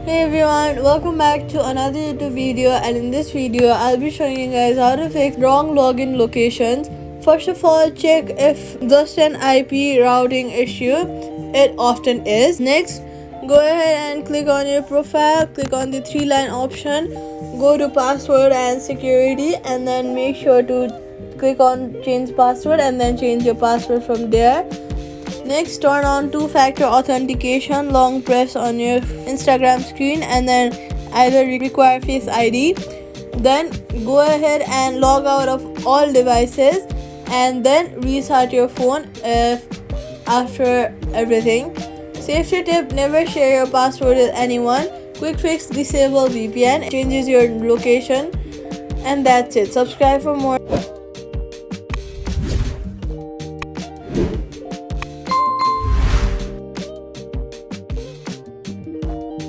Hey everyone, welcome back to another YouTube video, and in this video I'll be showing you guys how to fix wrong login locations. First of all, check if just an IP routing issue. It often is. Next, go ahead and click on your profile, click on the 3-line option, go to password and security, and then make sure to click on change password and then change your password from there. Next, turn on two-factor authentication. Long press on your Instagram screen and then either require Face ID. Then go ahead and log out of all devices and then restart your phone after everything. Safety tip: never share your password with anyone. Quick fix: disable VPN, changes your location, and that's it. Subscribe for more